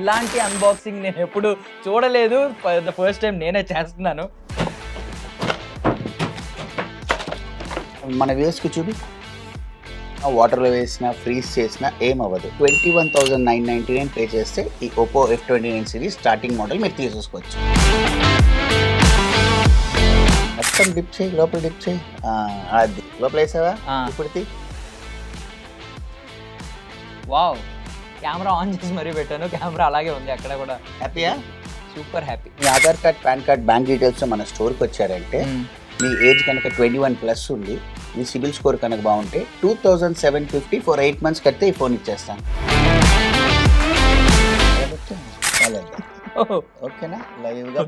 ఇలాంటి అన్బాక్సింగ్ నేను ఎప్పుడు చూడలేదు. ఫస్ట్ టైం నేనే చేస్తున్నాను. మన వ్యూస్కి చూపి. వాటర్లో వేసినా ఫ్రీజ్ చేసినా ఏమవ్వదు. 21,999 పే చేస్తే ఈ Oppo F29 series starting model మీరు తీసేసుకోవచ్చు. మొత్తం డిప్ చేయి, లోపల డిప్ చేయి. అది లోపల వేసావా? ఇప్పుడు తీ. వావ్, కెమెరా ఆన్ చేసి మరీ పెట్టాను. కెమెరా అలాగే ఉంది అక్కడ కూడా. హ్యాపీయా? Super happy. మీ Aadhaar card, PAN card, bank details మన స్టోర్కి వచ్చారంటే మీ ఏజ్ కనుక 21+ ఉంది, మీ సిబిల్ స్కోర్ కనుక బాగుంటే 2,750 ఫర్ 8 months కడితే ఈ ఫోన్ ఇచ్చేస్తాను. ఓకేనా? లైవ్గా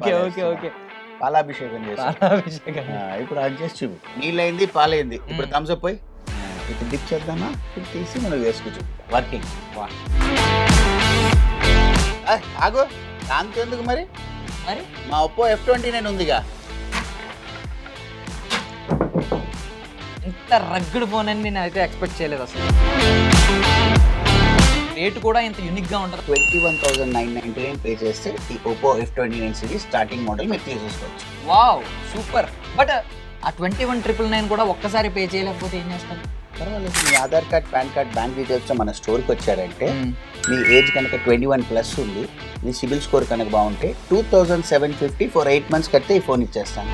ఓకే. పాలాభిషేకం చేస్తాను. ఇప్పుడు అది చేసి చూపి. నీళ్ళైంది, పాలైంది. ఇప్పుడు థమ్స్ అప్ పోయి ఇప్పుడు డిప్ చేద్దామా? ఇప్పుడు తీసి మనం వేసుకోవచ్చు. వర్కింగ్. ఆగు, దాంతో ఎందుకు మరి మా ఒప్పో F29 ఉందిగా. ఇంత రగ్గుడు ఫోన్ అని నేను అయితే ఎక్స్పెక్ట్ చేయలేదు అసలు. రేట్ కూడా ఇంత యూనిక్ గా ఉంటుంది. 21,999 పే చేస్తే ఈ Oppo F29 series starting model మీరు తీసేసుకోవచ్చు. Wow, super. బట్ ఆ 21,999 కూడా ఒక్కసారి పే చేయలేకపోతే ఏం చేస్తాను? పర్వాలేదు. మీ Aadhaar card, PAN card, bank details మన స్టోర్కి వచ్చారంటే మీ ఏజ్ కనుక 21+ ఉంది, మీ సిబిల్ స్కోర్ కనుక బాగుంటే 2,750 ఫర్ 8 months కడితే ఈ ఫోన్ ఇచ్చేస్తాను.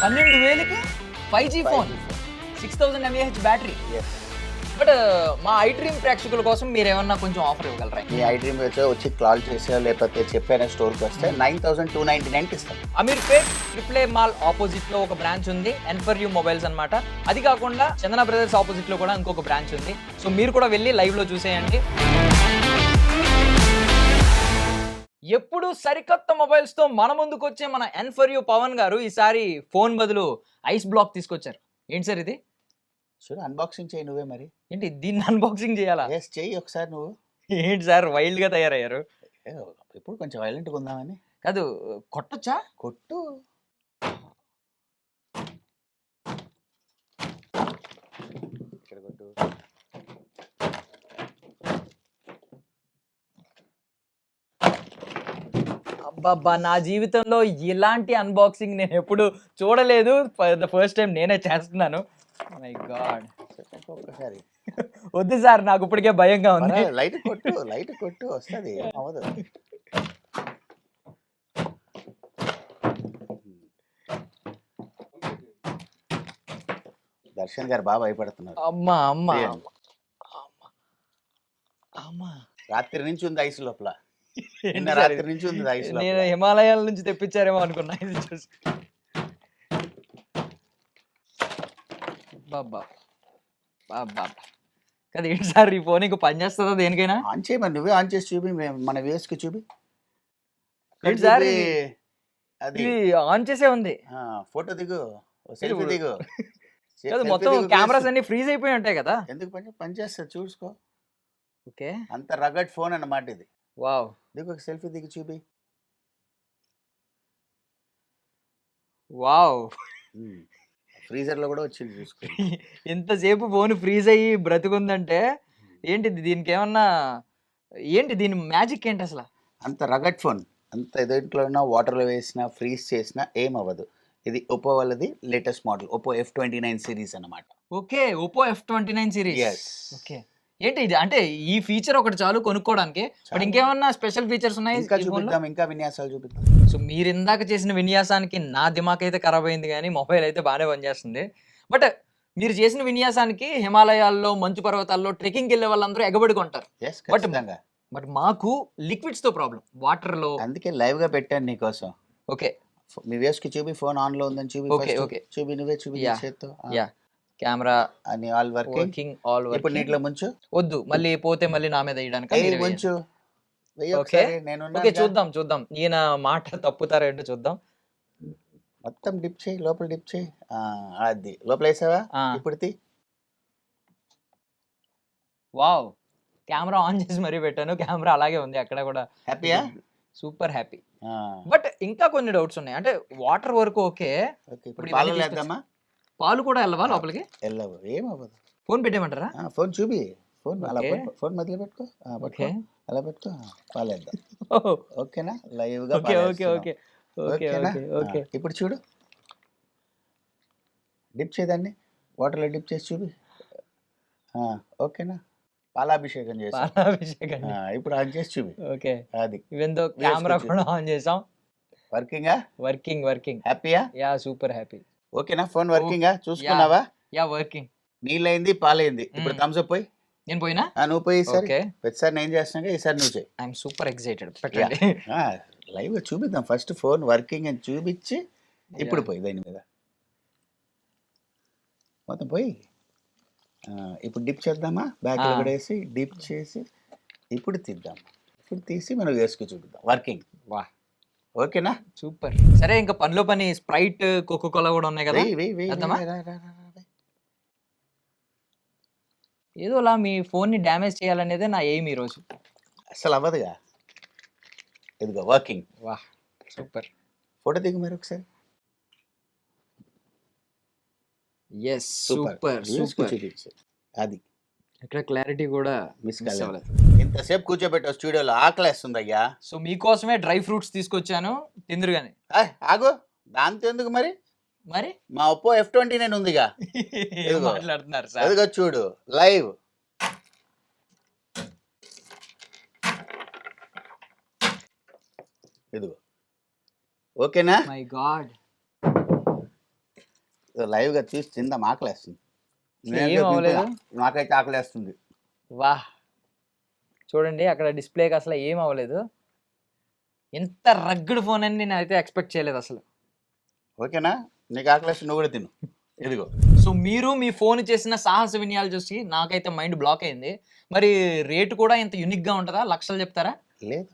12,000కి 5G phone, 6,000 mAh battery. But మా ఐ డ్రీమ్ ప్రేక్షకుల కోసం మీరు ఏమన్నా కొంచెం ఆఫర్ ఇవ్వగలరా? మీ ఐ డ్రీమ్ వచ్చి కాల్ చేసా లేకపోతే చెప్పారా స్టోర్కి వస్తే 9,299 ఇస్తాం. Ameerpet triple A mall opposite లో ఒక బ్రాంచ్ ఉంది, N4U మొబైల్స్ అన్నమాట. అది కాకుండా చందన బ్రదర్స్ ఆపోజిట్ లో కూడా ఇంకొక బ్రాంచ్ ఉంది. సో మీరు కూడా వెళ్ళి లైవ్ లో చూసేయండి. ఎప్పుడు సరికొత్త మొబైల్స్ తో మన ముందుకు వచ్చే మన N4U పవన్ గారు ఈసారి ఫోన్ బదులు ఐస్ బ్లాక్ తీసుకొచ్చారు. ఏంటి సార్ ఇది? చూడు, అన్బాక్సింగ్ చేయి నువ్వే మరి. ఏంటి దీన్ని అన్బాక్సింగ్ చేయాలా? ఎస్, చెయ్యి ఒకసారి నువ్వు. ఏంటి సార్ వైల్డ్ గా తయారయ్యారు? ఇప్పుడు కొంచెం వైలెంట్గా ఉందామని. కాదు, కొట్టొచ్చా? కొట్టు. ఇక్కడ కొట్టు. అబ్బబ్బా, నా జీవితంలో ఇలాంటి అన్బాక్సింగ్ నేను ఎప్పుడు చూడలేదు. ఫస్ట్ టైం నేనే చేస్తున్నాను. My God. ఒక్కసారి వద్దు సార్, నాకు ఇప్పటికే భయంగా ఉంది. లైట్ కొట్టు వస్తుంది, అవదు. దర్శన్ గారు బాగా భయపడుతున్నారు. అమ్మా, రాత్రి నుంచి ఉంది ఐస్ లోపల. రాత్రి నుంచి ఉంది ఐస్. నేను హిమాలయాల నుంచి తెప్పించారేమో అనుకున్నా ఇది చూసి. బాబా కదా, ఏంటి సార్ ఈ ఫోన్ ఇంకో పని చేస్తుందా దేనికైనా? ఆన్ చేయమని నువ్వే ఆన్ చేసి చూపి, మన వ్యూస్కి చూపి. ఏంటి సార్ అది ఆన్ చేసే ఉంది? ఫోటో దిగు, సెల్ఫీ దిగు. మొత్తం కెమెరాస్ అన్ని ఫ్రీజ్ అయిపోయి ఉంటాయి కదా. ఎందుకు పని చేస్తా చూసుకో. ఓకే, అంత రగడ్ ఫోన్ అన్నమాట ఇది. వావ్. దిగు, ఒక సెల్ఫీ దిగి చూపి. వావ్, ఫ్రీజర్ లో కూడా వచ్చింది చూసుకో. ఎంతసేపు ఫోన్ ఫ్రీజ్ అయ్యి బ్రతుకుందంటే ఏంటిది? దీనికి ఏమన్నా దీని మ్యాజిక్ ఏంటి అసలు? అంత రగడ్ ఫోన్, అంత దేంట్లో వాటర్లో వేసినా ఫ్రీజ్ చేసినా ఏమవ్వదు. ఇది ఒప్పో వాళ్ళది latest model, Oppo F29 series అన్నమాట. Okay, Oppo F29 series. Okay, ఏంటి ఇది? అంటే ఈ ఫీచర్ ఒకటి చాలు కొనుక్కోవడానికి, బట్ ఇంకేమన్నా స్పెషల్ ఫీచర్స్ ఉన్నాయి? ఇంకా విన్యాసాలు చూపిద్దాం. సో మీరు ఇందాక చేసిన విన్యాసానికి నా దిమాగ్ అయితే ఖరాబ్ అయింది, కానీ మొబైల్ అయితే బాగానే పనిచేస్తుంది. బట్ మీరు చేసిన విన్యాసానికి హిమాలయాల్లో, మంచు పర్వతాల్లో ట్రెక్కింగ్కి వెళ్ళే వాళ్ళందరూ ఎగబడి కొంటారు. బట్ మాకు లిక్విడ్స్ తో ప్రాబ్లం, వాటర్ లో. అందుకే లైవ్ గా పెట్టాను నీకోసం. ఓకే, మీ వేస్కి చూపి, ఫోన్ ఆన్ లో ఉందని చూపి. ఓకే, చూపి, నువ్వే చూపి చేత్తో. కెమెరా అని ఆల్ వర్కింగ్. ఇప్పుడు నీటిలో ముంచు. వద్దు, మళ్ళీ పోతే మళ్ళీ నా మీద వేయడానికి ముంచు. ఓకే, చూద్దాం ఈయన మాట తప్పుతారేంటో చూద్దాం. మొత్తం డిప్ చేయి, లోపల డిప్ చేయి. అది లోపల వేసావా? ఇప్పుడు తీ. వావ్, కెమెరా ఆన్ చేసి మరీ పెట్టాను. కెమెరా అలాగే ఉంది అక్కడ కూడా. హ్యాపీయా? Super happy. బట్ ఇంకా కొన్ని డౌట్స్ ఉన్నాయి. అంటే వాటర్ వరకు ఓకే. ఇప్పుడు పాలు కూడా వెళ్ళవా లోపలికి? వెళ్ళవు, ఏమవ్వదు. ఫోన్ పెట్టేయమంటారా? ఫోన్ చూపి, ఫోన్ అలా ఓకే. పట్టుకో, ఫోన్ మధ్యలో పెట్టుకో, పట్టుకో, ఓకే. అలా పెట్టుకో, పాలేద్దాం. ఓహ్! ఓకేనా? లైవ్గా ఓకే. ఓకే. పాలేస్తున్నాం. ఓకే. ఓకే. ఓకేనా? ఓకే. ఓకే. ఇప్పుడు చూడు, డిప్ చేయదాన్ని, వాటర్లో డిప్ చేసి చూపి. ఓకేనా? పాలాభిషేకం చేసాం. పాలాభిషేకం. ఇప్పుడు ఆన్ చేసి చూపి. ఓకే. అది ఈవెన్ దో కెమెరా చూపి. కూడా ఆన్ చేసాం. వర్కింగా? వర్కింగ్. హ్యాపీయా? యాహ్! Super happy. ఓకేనా? ఫోన్ వర్కింగా చూసుకున్నావా? యాహ్! వర్కింగ్. నీళ్ళైంది, పాలైంది. ఇప్పుడు థమ్స్ అప్ పోయి. నేను పోయినా? నువ్వు పోయి ఈసారి. ఓకే. ప్రతిసారి నేను చేస్తున్నాగా, ఈసారి నువ్వు చేయి. I'm super excited. పెట్టండి. లైవ్గా చూపిద్దాం. ఫస్ట్ ఫోన్ వర్కింగ్ అని చూపించి ఇప్పుడు పోయి దాని మీద మొత్తం పోయి. ఇప్పుడు డిప్ చేద్దామా? బ్యాక్లో కూడా వేసి డిప్ చేసి ఇప్పుడు తీద్దాం. ఇప్పుడు తీసి మనం వేసుకు చూపిద్దాం. వర్కింగ్. వాహ్! ఓకేనా? సూపర్. సరే, ఇంకా పనిలో పని స్ప్రైట్, కోకో కోలా కూడా ఉన్నాయి కదా, వేద్దామా? ఏదోలా మీ ఫోన్ ని డ్యామేజ్ చేయాలనేదే నా ఎయిమ్ ఈ రోజు. అసలు అవ్వదుగా. ఇదిగో వర్కింగ్. వాహ్! సూపర్. ఫోటో దిగు మరి ఒకసారి. ఎస్. సూపర్. చూపించు. అది ఇక్కడ క్లారిటీ కూడా మిస్ మిస్ కాలేదు. అవ్వలేదు. ఇంతసేపు కూర్చోబెట్టావు స్టూడియోలో, ఆకలేస్తుంది అయ్యా. సో మీకోసమే డ్రై ఫ్రూట్స్ తీసుకొచ్చాను, తిందురుగాని. ఆగు, దాంతో ఎందుకు మరి? మరి మా ఒప్పో F29 ఉందిగా. ఏం ఇదిగో. మాట్లాడుతున్నారు సార్? అదిగో చూడు లైవ్. ఇదిగో. ఓకేనా? My God. లైవ్ గా చూసి తిందాం, ఆకలేస్తుంది. ఏం అవ్వలేదు. నాకైతే ఆకలేస్తుంది. వాహ్! చూడండి, అక్కడ డిస్ప్లేకి అసలు ఏం అవ్వలేదు. ఎంత రగ్గడ్ ఫోన్ అని నేను అయితే ఎక్స్పెక్ట్ చేయలేదు అసలు. ఓకేనా? నీకు ఆకలేస్తుంది, నువ్వు కూడా తిను. ఇదిగో. సో మీరు మీ ఫోన్ చేసిన సాహస వినయాలు చూసి నాకైతే మైండ్ బ్లాక్ అయింది. మరి రేటు కూడా ఇంత యూనిక్ గా ఉంటుందా? లక్షలు చెప్తారా? లేదు,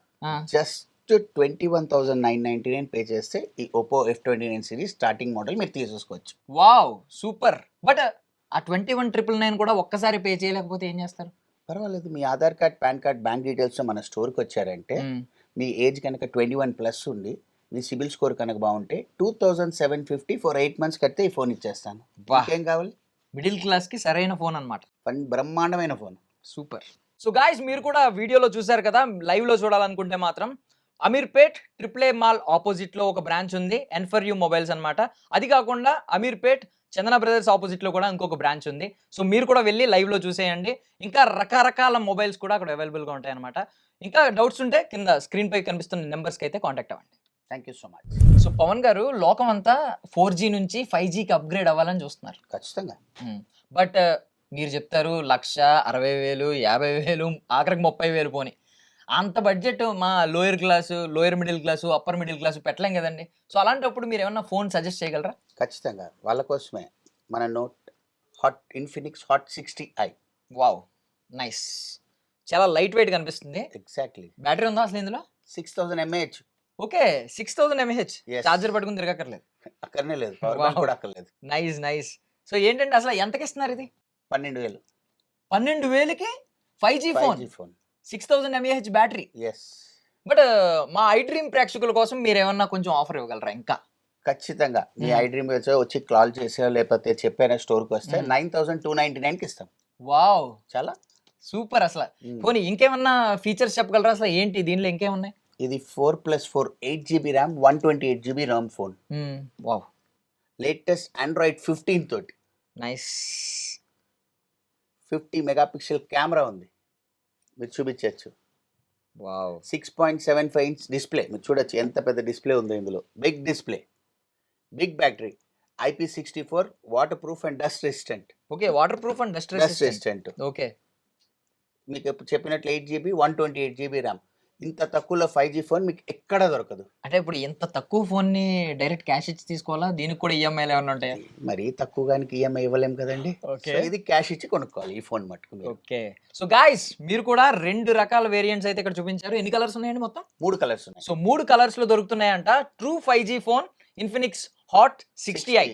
జస్ట్ 21,999 పే చేస్తే ఈ Oppo F29 series starting model మీరు తీసేసుకోవచ్చు. Wow, super. బట్ ఆ 21,999 కూడా ఒక్కసారి పే చేయలేకపోతే ఏం చేస్తారు? పర్వాలేదు, మీ Aadhaar card, PAN card, bank డీటెయిల్స్తో మన స్టోర్కి వచ్చారంటే మీ ఏజ్ కనుక 21+ ఉండి మీ సిబిల్ స్కోర్ కనుక బాగుంటే 2,750 ఫర్ 8 months కడితే ఈ ఫోన్ ఇచ్చేస్తాను. ఏం కావాలి? మిడిల్ క్లాస్ కి సరైన ఫోన్ అన్నమాట. బ్రహ్మాండమైన ఫోన్. సూపర్. సో గాయ్స్, మీరు కూడా వీడియోలో చూసారు కదా. లైవ్ లో చూడాలనుకుంటే మాత్రం అమీర్పేట్ AAA మాల్ ఆపోజిట్ లో ఒక బ్రాంచ్ ఉంది, N4U మొబైల్స్ అన్నమాట. అది కాకుండా అమీర్పేట్ చందన బ్రదర్స్ ఆపోజిట్ లో కూడా ఇంకొక బ్రాంచ్ ఉంది. సో మీరు కూడా వెళ్ళి లైవ్ లో చూసేయండి. ఇంకా రకరకాల మొబైల్స్ కూడా అక్కడ అవైలబుల్ గా ఉంటాయి అన్నమాట. ఇంకా డౌట్స్ ఉంటే కింద స్క్రీన్ పై కనిపిస్తున్న నెంబర్స్ కి అయితే కాంటాక్ట్ అవ్వండి. Thank you so much. So Pavan గారు, లోకం అంతా 4G నుంచి 5Gకి అప్గ్రేడ్ అవ్వాలని చూస్తున్నారు. ఖచ్చితంగా. బట్ మీరు చెప్తారు 1,60,000, 50,000, ఆఖరికి 30,000 పోని. అంత బడ్జెట్ మా lower class, lower middle class, upper middle class పెట్టలేం కదండి. సో అలాంటప్పుడు మీరు ఏమన్నా ఫోన్ సజెస్ట్ చేయగలరా? ఖచ్చితంగా, వాళ్ళ కోసమే మన Infinix hot 60i. Wow, nice. చాలా లైట్ వెయిట్ కనిపిస్తుంది. ఎగ్జాక్ట్లీ. బ్యాటరీ ఉందా అసలు ఇందులో? 6,000 mAh. Okay, 6,000 mAh. Yes. Charger పట్టుకుని తిరగక్కర్లేదు. అక్కడనే లేదు, పవర్ బ్యాంక్ కూడా అక్కర్లేదు. నైస్. సో ఏంటంటే అసలు ఎంతకి ఇస్తున్నారు ఇది? 12,000. 12,000కి 5G phone, 6,000 mAh battery. Yes. But మా ఐ డ్రీమ్ ప్రేక్షకుల కోసం మీరు ఏమన్నా కొంచెం ఆఫర్ ఇవ్వగలరా? ఇంకా ఖచ్చితంగా మీ ఐ డ్రీమ్ వచ్చి కాల్ చేసా లేకపోతే చెప్పైనా స్టోర్కి వస్తే 9,299కి ఇస్తాం. వావ్, చాలా సూపర్. అసలు పోనీ ఇంకేమన్నా ఫీచర్స్ చెప్పగలరా? అసలు ఏంటి దీనిలో ఇంకేమున్నాయి? ఇది 4+4 8GB RAM, 128GB ROM phone. Wow, latest Android 15 తోటి. నైస్. 50 మెగాపిక్సెల్ కెమెరా ఉంది, మీరు చూపించవచ్చు. వావ్, 6.75 inch డిస్ప్లే, మీరు చూడొచ్చు ఎంత పెద్ద డిస్ప్లే ఉందో ఇందులో. Big display, big battery, IP64, waterproof and dust resistant. Okay, waterproof and dust resistant. Okay, మీకు ఎప్పుడు చెప్పినట్లు 8GB 128GB ర్యామ్. ఇంత తక్కువలో 5G ఫోన్ మీకు ఎక్కడ దొరకదు. అంటే ఇప్పుడు ఇంత తక్కువ ఫోన్ ని డైరెక్ట్ క్యాష్ ఇచ్చి తీసుకోవాలా? దీనికి కూడా ఈఎంఐలు ఏమైనా ఉంటాయా? మరి తక్కువగానికి ఈఎంఐ ఇవ్వలేం కదండి. ఓకే, ఇది క్యాష్ ఇచ్చి కొనుక్కోవాలి ఈ ఫోన్ మట్టుకు. ఓకే. సో గాయ్స్, మీరు కూడా 2 రకాల వేరియంట్స్ అయితే ఇక్కడ చూపించారు. ఎన్ని కలర్స్ ఉన్నాయండి మొత్తం? 3 కలర్స్ ఉన్నాయి. సో 3 కలర్స్ లో దొరుకుతున్నాయంట. True 5G phone Infinix hot 60i.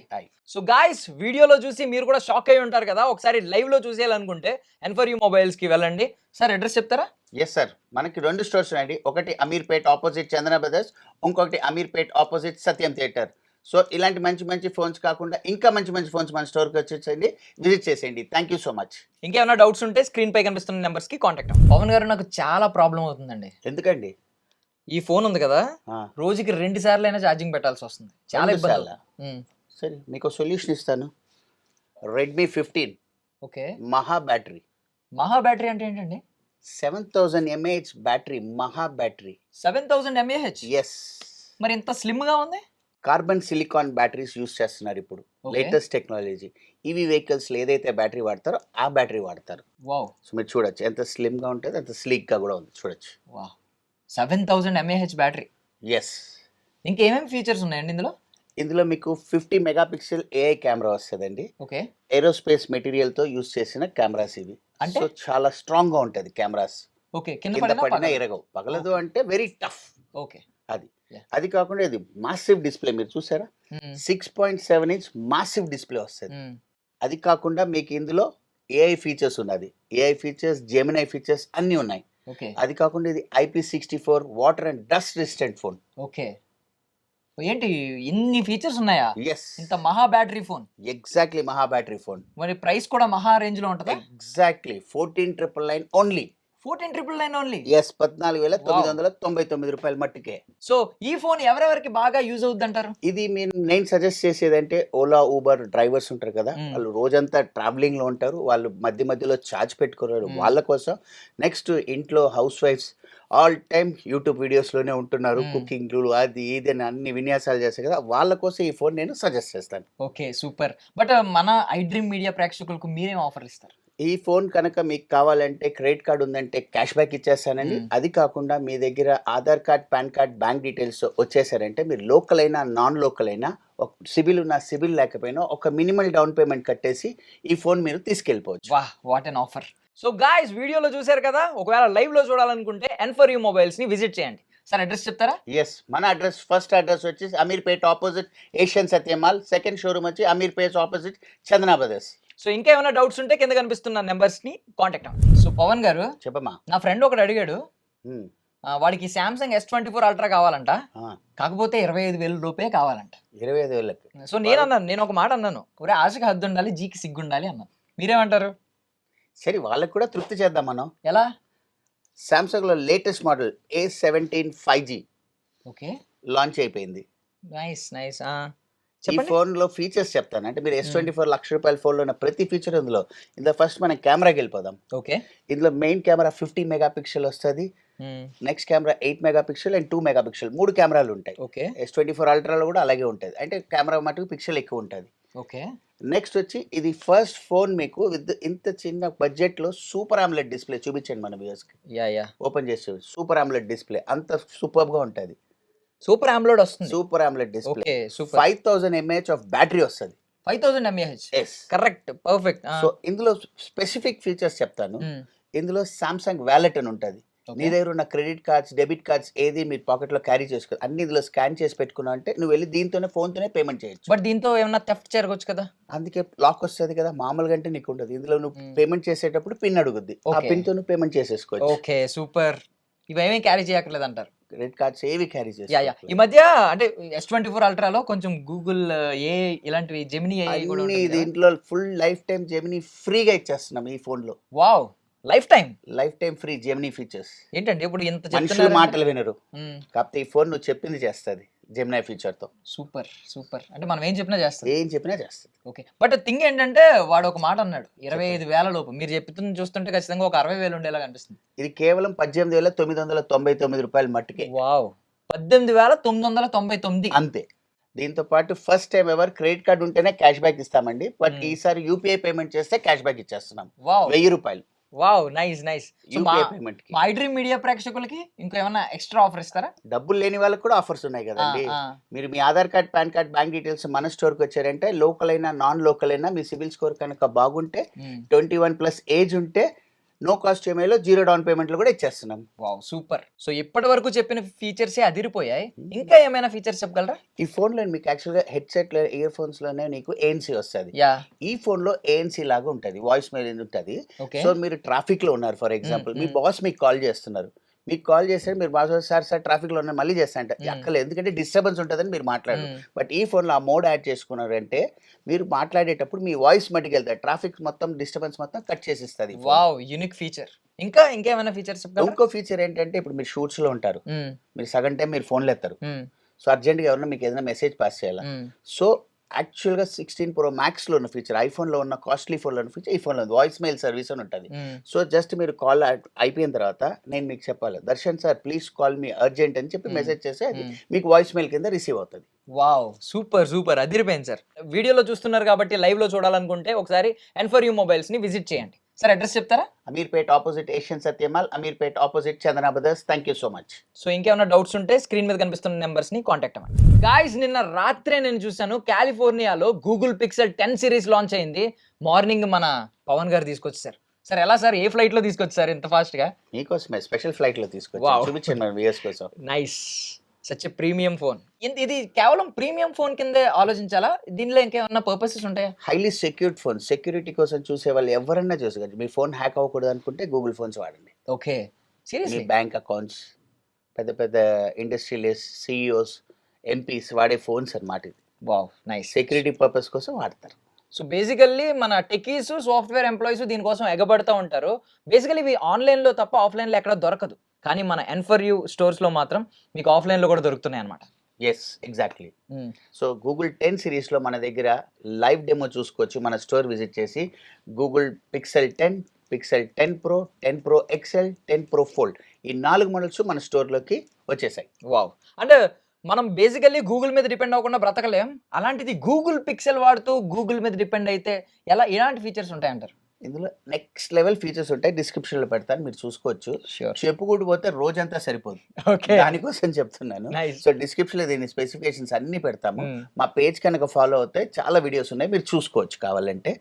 So guys, వీడియోలో చూసి మీరు కూడా షాక్ అయి ఉంటారు కదా. ఒకసారి లైవ్ లో చూసేయాలనుకుంటే N4U మొబైల్స్ కి వెళ్ళండి. సార్ అడ్రస్ చెప్తారా? ఎస్ సార్, మనకి 2 స్టోర్స్ ఉన్నాయండి. ఒకటి అమీర్పేట్ ఆపోజిట్ చందన బ్రదర్స్, ఇంకొకటి అమీర్పేట్ ఆపోజిట్ సత్యం థియేటర్. సో ఇలాంటి మంచి మంచి ఫోన్స్ కాకుండా ఇంకా మంచి మంచి ఫోన్స్ మన స్టోర్కి వచ్చేసేయండి, విజిట్ చేసేయండి. Thank you so much. ఇంకేమైనా డౌట్స్ ఉంటే స్క్రీన్ పై కనిపిస్తున్న నెంబర్స్ కి కాంటాక్ట్ అవ్వండి. పవన్ గారు, నాకు చాలా ప్రాబ్లం అవుతుందండి. ఎందుకండి? ఈ ఫోన్ ఉంది కదా, ఆ, రోజుకి 2 సార్లు అయినా ఛార్జింగ్ పెట్టాల్సి వస్తుంది. చాలా 2 ఇబ్బంది. సార్లా? సరే మీకు సొల్యూషన్ ఇస్తాను. Redmi 15 okay. మహా బ్యాటరీ. మహా బ్యాటరీ అంటే ఏంటండి? 7000 mAh బ్యాటరీ, మహా బ్యాటరీ. 7000 mAh. ఎస్, మరి ఇంత స్లిమ్ గా ఉంది. కార్బన్ సిలికాన్ బ్యాటరీస్ యూస్ చేస్తున్నారు ఇప్పుడు, Okay. Latest technology. ఈవీ వెహికల్స్లో ఏదైతే బ్యాటరీ వాడతారో ఆ బ్యాటరీ వాడతారు. వావ్ సో మీరు చూడొచ్చు ఎంత స్లిమ్గా ఉంటుంది, అంత స్లీక్గా కూడా ఉంది, చూడొచ్చు. వావ్. 7000 mAh battery. ఎస్, ఇంకేమేమి ఫీచర్స్ ఉన్నాయండి ఇందులో? ఇందులో మీకు 50 మెగాపిక్సెల్ ఏఐ కెమెరా వస్తుందండి. ఓకే. ఏరోస్పేస్ మెటీరియల్తో యూస్ చేసిన కెమెరాస్ ఇవి. అంటే? సో చాలా స్ట్రాంగ్గా ఉంటుంది కెమెరాస్, ఓకే. కింద కింద పడినా పడినా పగలదు. ఎరగవు. పగలదు అంటే వెరీ టఫ్. ఓకే. అది Yeah. అది కాకుండా ఇది మాసివ్ డిస్ప్లే, మీరు చూసారా? 6.7 ఇంచ్ మాసివ్ డిస్ప్లే వస్తుంది. అది కాకుండా మీకు ఇందులో ఏఐ ఫీచర్స్ ఉన్నది, ఏఐ ఫీచర్స్, జెమినై ఫీచర్స్ అన్నీ ఉన్నాయి. ఓకే. అది కాకుండా ఇది IP64 water and dust resistant phone. Okay. ఏంటి ఇన్ని ఫీచర్స్ ఉన్నాయా? ఎస్, ఇంత మహా బ్యాటరీ ఫోన్. ఎగ్జాక్ట్లీ మహా బ్యాటరీ ఫోన్. మరి ప్రైస్ కూడా మహా రేంజ్ లో ఉంటుందా? Exactly 14,999 only. 14,999 ఓన్లీ. ఎస్, 14,999 రూపాయలు మట్టుకే. సో ఈ ఫోన్ ఎవరెవరికి బాగా యూజ్ అవుద్ది అంటారు? ఇది నేను సజెస్ట్ చేసేదంటే ఓలా ఊబర్ డ్రైవర్స్ ఉంటారు కదా, వాళ్ళు రోజంతా ట్రావెలింగ్ లో ఉంటారు, వాళ్ళు మధ్య మధ్యలో ఛార్జ్ పెట్టుకున్నారు, వాళ్ళ కోసం. నెక్స్ట్ ఇంట్లో హౌస్ వైఫ్స్ ఆల్ టైమ్ యూట్యూబ్ వీడియోస్ లోనే ఉంటున్నారు, కుకింగ్లు అది ఇది అని అన్ని విన్యాసాలు చేస్తారు కదా, వాళ్ళ కోసం ఈ ఫోన్ నేను సజెస్ట్ చేస్తాను. Okay, super. బట్ మన ఐ డ్రీమ్ మీడియా ప్రేక్షకులకు మీరేం ఆఫర్ ఇస్తారు? ఈ ఫోన్ కనుక మీకు కావాలంటే క్రెడిట్ కార్డ్ ఉందంటే క్యాష్ బ్యాక్ ఇచ్చేస్తానండి. అది కాకుండా మీ దగ్గర Aadhaar card, PAN card, bank details వచ్చేసారంటే మీరు లోకల్ అయినా నాన్ లోకల్ అయినా, ఒక సిబిల్ ఉన్న సిబిల్ లేకపోయినా ఒక మినిమల్ డౌన్ పేమెంట్ కట్టేసి ఈ ఫోన్ మీరు తీసుకెళ్ళిపోవచ్చు. వాహ్, what an offer. So guys, వీడియోలో చూశారు కదా, ఒకవేళ లైవ్ లో చూడాలనుకుంటే N4U మొబైల్స్ ని విజిట్ చేయండి. సార్ అడ్రస్ చెప్తారా? ఎస్, మన అడ్రస్, ఫస్ట్ అడ్రస్ వచ్చేసి Ameerpet opposite Asian Satyam mall, second showroom వచ్చి Ameerpet opposite Chandana brothers. So ఇంకా ఏమైనా డౌట్స్ ఉంటే కింద కనిపిస్తున్న నెంబర్స్ ని కాంటాక్ట్ అవ్వండి. సో పవన్ గారు, చెప్పమ్మా. నా ఫ్రెండ్ ఒకడు అడిగాడు, వాడికి Samsung S24 Ultra కావాలంట, కాకపోతే 25,000 రూపాయే కావాలంట. 25,000. సో నేను ఒక మాట అన్నాను, ఒరే ఆశకి హద్దు ఉండాలి, జీకి సిగ్గు ఉండాలి అన్నాను. మీరేమంటారు? సరే, వాళ్ళకి కూడా తృప్తి చేద్దాం మనం. ఎలా? సామ్సంగ్ లో latest model A17 5G okay, launch అయిపోయింది. Nice nice. ఈ ఫోన్ లో ఫీచర్స్ చెప్తాను. అంటే మీరు S24 లక్ష రూపాయల ఫోన్ లో ఉన్న ప్రతి ఫీచర్ ఇందులో ఫస్ట్ మనం కెమెరాకి వెళ్ళిపోదాం. ఓకే. ఇందులో మెయిన్ కెమెరా 50 మెగాపిక్సెల్ వస్తుంది, next camera 8 megapixel and 2 megapixel, 3 కెమెరాలు ఉంటాయి. ఓకే. S24 అల్ట్రాలో కూడా అలాగే ఉంటుంది, అంటే కెమెరా మటుకు పిక్సెల్ ఎక్కువ ఉంటుంది. ఓకే. నెక్స్ట్ వచ్చి ఇది ఫస్ట్ ఫోన్ మీకు విత్ ఇంత చిన్న బడ్జెట్ లో సూపర్ ఆమ్లెట్ డిస్ప్లే చూపించండి మన వ్యూవర్స్ కి. యా, ఓపెన్ చేసి సూపర్ ఆమ్లెట్ డిస్ప్లే అంత సూపర్ గా ఉంటుంది. సూపర్ AMOLED వస్తుంది. Super AMOLED display. Okay, super. 5000 mAh of battery వస్తుంది. 5000 mAh. Yes, correct, perfect. So ఇందులో స్పెసిఫిక్ ఫీచర్స్ చెప్తాను. ఇందులో సామ్సంగ్ వ్యాలెట్ అని ఉంటుంది. నీ దగ్గర ఉన్న క్రెడిట్ కార్డ్స్, డెబిట్ కార్డ్స్ ఏది మీరు పాకెట్ లో క్యారీ చేసుకో, అన్ని ఇందులో స్కాన్ చేసి పెట్టుకున్నావు అంటే నువ్వు వెళ్ళి దీంతోనే ఫోన్ తోనే పేమెంట్ చేయొచ్చు. బట్ దీంతో ఏమన్నా థెఫ్ట్ జరగవచ్చు కదా? అందుకే లాక్ వస్తుంది కదా, మామూలుగా అంటే నీకు ఉండదు. ఇందులో నువ్వు పేమెంట్ చేసేటప్పుడు పిన్ అడుగుద్ది, ఆ పిన్ తో నువ్వు పేమెంట్ చేసేసుకోవచ్చు. Okay, super. ఇవేమీ క్యారీ చేయక్కర్లేదు అంటారు. క్రెడిట్ కార్డ్స్ ఏవి క్యారీ యా. చేసి ఈ మధ్య అంటే S24 Ultraలో కొంచెం గూగుల్ ఏ ఇలాంటివి జెమినీ AI కూడా అన్ని ఉంటుంది కదా? దీంట్లో ఫుల్ లైఫ్ టైం జెమినీ ఫ్రీగా ఇచ్చేస్తున్నాం ఈ ఫోన్ లో. Wow, life time free Gemini features. ఏంటంటే ఇప్పుడు ఇంత మనుషులు చెప్తున్నారు. మాటలు వినరు, కాకపోతే ఈ ఫోన్ నువ్వు చెప్పింది చేస్తుంది జెమినీ ఫీచర్ తో. Super super. అంటే మనం ఏం చెప్పినా చేస్తాం. ఏం చెప్పినా చేస్తుంది. ఓకే. బట్ థింగ్ ఏంటంటే వాడు ఒక మాట అన్నాడు, 25,000 లోపు. మీరు చెప్తుంది చూస్తుంటే ఖచ్చితంగా ఒక 60,000 ఉండేలా కనిపిస్తుంది. ఇది కేవలం 18,999 రూపాయలు మట్టుకే. వావ్, 18,999 అంతే. దీంతో పాటు first time ever credit card ఉంటేనే క్యాష్ బ్యాక్ ఇస్తామండి, బట్ ఈసారి యూపీఐ పేమెంట్ చేస్తే క్యాష్ బ్యాక్ ఇచ్చేస్తున్నాం. వావ్, 1000 రూపాయలు. Wow, nice nice. UPI payment కి. మా ఐ డ్రీమ్ మీడియా ప్రేక్షకులకి ఇంకా ఏమైనా ఎక్స్ట్రా ఆఫర్ ఇస్తారా? డబ్బులు లేని వాళ్ళకి కూడా ఆఫర్స్ ఉన్నాయి కదండి. మీరు మీ Aadhaar card, PAN card, bank details మన స్టోర్కి వచ్చారంటే లోకల్ అయినా నాన్ లోకల్ అయినా మీ సిబిల్ స్కోర్ కనుక బాగుంటే 21+ ఏజ్ ఉంటే నో కాస్ట్ ఈఎంఐలో 0 డౌన్ పేమెంట్లు కూడా ఇచ్చేస్తున్నాం. Wow, super. సో ఇప్పటి వరకు చెప్పిన ఫీచర్సే అదిరిపోయాయి. ఇంకా ఏమైనా ఫీచర్స్ చెప్పగలరా? ఈ ఫోన్ లో మీకు యాక్చువల్గా హెడ్సెట్ ఇయర్ ఫోన్స్ లోనే నీకు ANC వస్తుంది. యా. ఈ ఫోన్ లో ANC లాగా ఉంటుంది, వాయిస్ మెయిల్ ఉంటుంది. ఓకే. సో మీరు ట్రాఫిక్ లో ఉన్నారు, ఫర్ ఎగ్జాంపుల్ మీ బాస్ మీకు కాల్ చేస్తున్నారు, మీకు కాల్ చేస్తే మీరు బాగా సార్ ట్రాఫిక్లో ఉన్నారు మళ్ళీ చేస్తా అంటే అక్కర్లేదు, ఎందుకంటే డిస్టర్బెన్స్ ఉంటుందని మీరు మాట్లాడరు. బట్ ఈ ఫోన్లో ఆ మోడ్ యాడ్ చేసుకున్నారంటే మీరు మాట్లాడేటప్పుడు మీ వాయిస్ మట్టుకు వెళ్తారు, ట్రాఫిక్ మొత్తం డిస్టర్బెన్స్ మొత్తం కట్ చేసిస్తుంది. Wow, unique feature. ఇంకా ఇంకేమైనా ఫీచర్స్ చెప్పగలరా? ఇంకో ఫీచర్ ఏంటంటే ఇప్పుడు మీరు షూట్స్లో ఉంటారు, మీరు సగం టైం మీరు ఫోన్లో ఎత్తారు, సో అర్జెంట్గా ఎవరైనా మీకు ఏదైనా మెసేజ్ పాస్ చేయాలి. సో యాక్చువల్గా 16 Pro Maxలో ఉన్న ఫీచర్, ఐఫోన్లో ఉన్న కాస్ట్లీ ఫోన్లో ఉన్న ఫీచర్ ఈ ఫోన్లో ఉంది, వాయిస్ మెయిల్ సర్వీస్ అని ఉంటుంది. సో జస్ట్ మీరు కాల్ అయిపోయిన తర్వాత నేను మీకు చెప్పాలి, Darshan sir please call me urgent అని చెప్పి మెసేజ్ చేస్తే అది మీకు వాయిస్ మెయిల్ కింద రిసీవ్ అవుతుంది. వావ్, సూపర్ అదిరిపోయింది సార్. వీడియోలో చూస్తున్నారు కాబట్టి లైవ్ లో చూడాలనుకుంటే ఒకసారి N4U మొబైల్స్ ని విజిట్ చేయండి. సార్ అడ్రస్ చెప్తారా? Ameerpet opposite Asian Satyam mall, Ameerpet opposite Chandana brothers. Thank you so much. So ఇంకేమైనా డౌట్స్ ఉంటే స్క్రీన్ మీద కనిపిస్తున్న నెంబర్స్ ని కాంటాక్ట్ అవ్వండి. గాయ్స్, నిన్న రాత్రే నేను చూసాను కాలిఫోర్నియాలో గూగుల్ పిక్సెల్ 10 సిరీస్ లాంచ్ అయింది. మార్నింగ్ మన పవన్ గారు తీసుకొచ్చారు. సార్ ఎలా సార్, ఏ ఫ్లైట్ లో తీసుకొచ్చారు ఇంత ఫాస్ట్ గా? మీకోసమే స్పెషల్ ఫ్లైట్ లో తీసుకొచ్చాను, చూపించండి మన వ్యూయర్స్ కోసం. Nice, such a premium phone. ఇది కేవలం ప్రీమియం ఫోన్ కింద ఆలోచించాలా? దీనిలో ఇంకేమన్నా పర్పసెస్ ఉంటాయా? హైలీ సెక్యూర్డ్ ఫోన్, సెక్యూరిటీ కోసం చూసే వాళ్ళు ఎవరన్నా చూసుకోవచ్చు. మీ ఫోన్ హ్యాక్ అవ్వకూడదు అనుకుంటే గూగుల్ ఫోన్స్ వాడండి. Okay, seriously? మీ బ్యాంక్ అకౌంట్స్, పెద్ద ఇండస్ట్రియలిస్ట్, సిఇఓస్, ఎంపీస్ వాడే ఫోన్స్ అన్నమాట ఇది. Wow, nice. సెక్యూరిటీ పర్పస్ కోసం వాడతారు. సో బేసికల్లీ మన టెకీస్, సాఫ్ట్వేర్ ఎంప్లాయీస్ దీనికోసం ఎగబడతా ఉంటారు. బేసికల్లీ ఇవి ఆన్లైన్లో తప్ప ఆఫ్లైన్లో ఎక్కడ దొరకదు, కానీ మన N4U స్టోర్స్లో మాత్రం మీకు ఆఫ్లైన్లో కూడా దొరుకుతున్నాయి అనమాట. Yes, exactly. సో గూగుల్ 10 సిరీస్లో మన దగ్గర లైవ్ డెమో చూసుకోవచ్చు. మన స్టోర్ విజిట్ చేసి Google pixel 10, pixel 10 Pro, 10 Pro XL, 10 Pro Fold ఈ 4 మోడల్స్ మన స్టోర్లోకి వచ్చేసాయి. వావ్, అంటే మనం బేసికల్లీ గూగుల్ మీద డిపెండ్ అవ్వకుండా బ్రతకలేం. అలాంటిది గూగుల్ పిక్సెల్ వాడుతూ గూగుల్ మీద డిపెండ్ అయితే ఎలాంటి ఫీచర్స్ ఉంటాయంటారు? ఇందులో నెక్స్ట్ లెవెల్ ఫీచర్స్ ఉంటాయి, డిస్క్రిప్షన్లో పెడతాను, మీరు చూసుకోవచ్చు. చెప్పుకుంటూ పోతే రోజంతా సరిపోదు, దానికోసం చెప్తున్నాను. సో డిస్క్రిప్షన్లో దీని స్పెసిఫికేషన్స్ అన్ని పెడతాము. మా పేజ్ కనుక ఫాలో అవుతే చాలా వీడియోస్ ఉన్నాయి, మీరు చూసుకోవచ్చు. కావాలంటే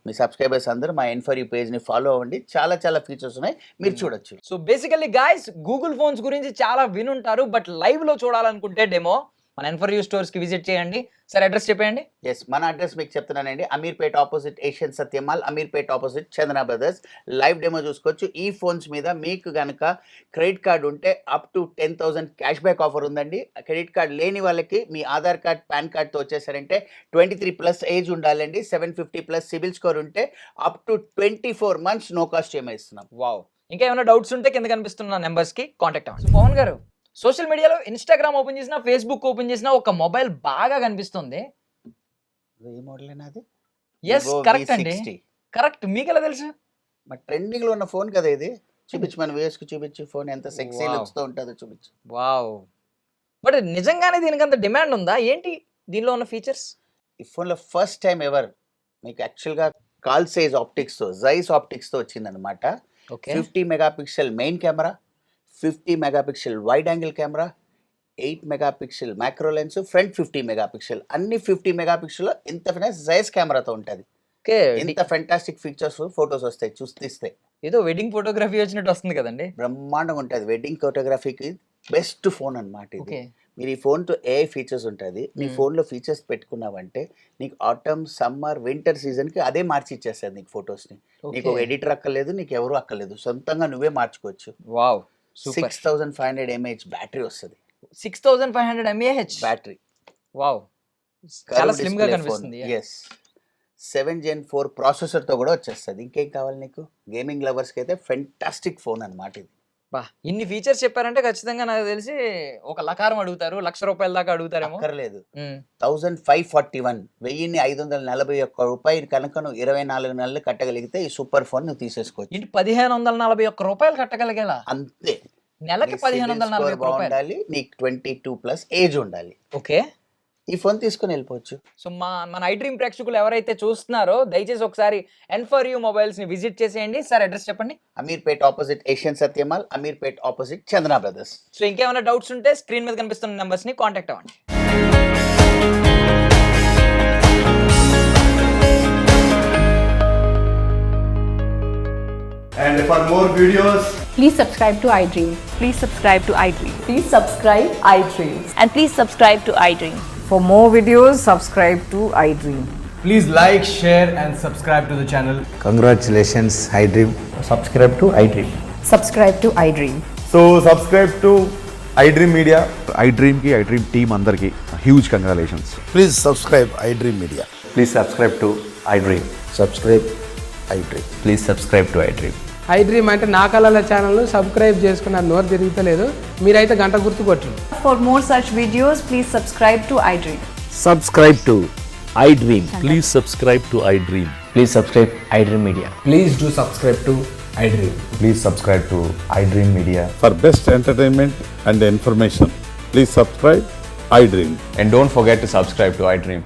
మీ సబ్స్క్రైబర్స్ అందరూ మా N4U పేజ్ ని ఫాలో అవ్వండి, చాలా ఫీచర్స్ ఉన్నాయి, మీరు చూడొచ్చు. So basically guys, Google phones గురించి చాలా వినుంటారు, బట్ లైవ్ లో చూడాలనుకుంటే డెమో మన N4U స్టోర్స్ కి విజిట్ చేయండి. సార్ అడ్రస్ చెప్పండి. ఎస్, మన అడ్రస్ మీకు చెప్తున్నానండి, Ameerpet opposite Asian Satyam mall, Ameerpet opposite Chandana brothers. Live demo చూసుకోవచ్చు. ఈ ఫోన్స్ మీద మీకు కనుక క్రెడిట్ కార్డ్ ఉంటే up to 10,000 cash back offer ఉందండి. క్రెడిట్ కార్డ్ లేని వాళ్ళకి మీ ఆధార్ కార్డ్, పాన్ కార్డ్తో వచ్చేసారంటే 23+ ఏజ్ ఉండాలండి, 750+ సిబిల్ స్కోర్ ఉంటే up to 24 months no cost EMI ఇస్తున్నాం. వావ్, ఇంకా ఏమైనా డౌట్స్ ఉంటే కింద కనిపిస్తున్న నెంబర్స్ కి కాంటాక్ట్ అవ్వండి. పవన్ గారు, సోషల్ మీడియాలో ఇన్స్టాగ్రామ్ ఓపెన్ చేసినా, ఫేస్బుక్ ఓపెన్ చేసినా ఒక మొబైల్ బాగా కనిపిస్తుంది. ఏ మోడల్ అది? ఎస్, కరెక్ట్ అండి, కరెక్ట్. మీకు ఎలా తెలుసు? మరి ట్రెండింగ్ లో ఉన్న ఫోన్ కదా ఇది. చూపించు, మన వ్యూయర్స్ కి చూపించు, ఫోన్ ఎంత సెక్సీ లుక్స్ తో ఉంటుందో చూపించు. వావ్, బట్ నిజంగానే దీనికి అంత డిమాండ్ ఉందా ఏంటి? దీనిలో ఉన్న ఫీచర్స్ ఈ ఫోన్ లో ఫస్ట్ టైం ఎవర్ మీకు యాక్చువల్ గా కాల్ సైజ్ ఆప్టిక్స్ తో, జైస్ ఆప్టిక్స్ తో వచ్చిందనమాట. 50 megapixel main camera, 50 megapixel wide angle camera, 8 megapixel macro lens, front 50 megapixel, అన్ని 50 మెగాపిక్సెల్. ఇంత ఫినిష్ జైస్ కెమెరాతో ఉంటుంది. ఇంత ఫెంటాస్టిక్ ఫీచర్స్, ఫొటోస్ వస్తాయి చూస్తే. ఏదో వెడ్డింగ్ ఫోటోగ్రఫీ వచ్చినట్టు వస్తుంది కదండి. బ్రహ్మాండంగా ఉంటుంది. వెడ్డింగ్ ఫోటోగ్రఫీకి బెస్ట్ ఫోన్ అన్నమాట ఇది. మీరు ఈ ఫోన్ తో ఏ ఫీచర్స్ ఉంటుంది, నీ ఫోన్లో ఫీచర్స్ పెట్టుకున్నావంటే నీకు ఆటమ్, సమ్మర్, వింటర్ సీజన్కి అదే మార్చి ఇచ్చేస్తుంది నీకు ఫోటోస్ని. నీకు ఒక ఎడిటర్ అక్కర్లేదు, నీకు ఎవరు అక్కర్లేదు, సొంతంగా నువ్వే మార్చుకోవచ్చు. వావ్, 6500 mAh బ్యాటరీ వస్తుంది. 6500 mAh బ్యాటరీ. వావ్, చాలా స్లిమ్ గా కనిపిస్తుంది. ఎస్, 7 Gen 4 ప్రాసెసర్తో కూడా వచ్చేస్తుంది. ఇంకేం కావాలి నీకు? గేమింగ్ లవర్స్కి అయితే ఫెంటాస్టిక్ ఫోన్ అన్నమాట ఇది. బా, ఇన్ని ఫీచర్స్ చెప్పారంటే ఖచ్చితంగా నాకు తెలిసి ఒక లకారం అడుగుతారు, ₹1,00,000 దాకా అడుగుతారేమో. అక్కర్లేదు, 1541 ₹1,041 కనుక నువ్వు 24 నెలలు కట్టగలిగితే ఈ సూపర్ ఫోన్ నువ్వు తీసేసుకోవచ్చు. ఇంటి ₹1,541 కట్టగలిగేలా? అంతే, నెలకి ₹1,541 ఉండాలి, నీకు 22+ ఏజ్ ఉండాలి. ఓకే, ఈ ఫోన్ తీసుకుని వెళ్ళిపోవచ్చు. సో మన ఐ డ్రీమ్ ప్రేక్షకులు ఎవరైతే చూస్తున్నారో దయచేసి ఒకసారి N4U మొబైల్స్ ని విజిట్ చేసేయండి. సార్ అడ్రస్ చెప్పండి. Ameerpet opposite Asian Satyam mall, Ameerpet opposite Chandana brothers. So ఇంకేమైనా డౌట్స్ ఉంటే స్క్రీన్ మీద కనిపిస్తున్న నెంబర్స్ ని కాంటాక్ట్ అవ్వండి. And for more videos, please subscribe to iDream. Please subscribe to iDream. Please subscribe iDream. And please subscribe to iDream. For more videos, subscribe to iDream. please like, share and subscribe to the channel. Congratulations, iDream. Subscribe to iDream. Subscribe to iDream. So subscribe to iDream Media. iDream team అందరికి huge congratulations. Please subscribe iDream Media. Please subscribe to iDream. Subscribe iDream. Please subscribe to iDream. iDream అంటే నా కళల ఛానల్ను subscribe చేసుకున్న నోరు తిరుగుతలేదు, మీరైతే గంట గుర్తు కొట్టండి. For more such videos, please subscribe to iDream. Subscribe to iDream. Please subscribe to iDream. Please subscribe iDream Media. Please do subscribe to iDream. Please subscribe to iDream Media. For best entertainment and information, please subscribe iDream. And don't forget to subscribe to iDream.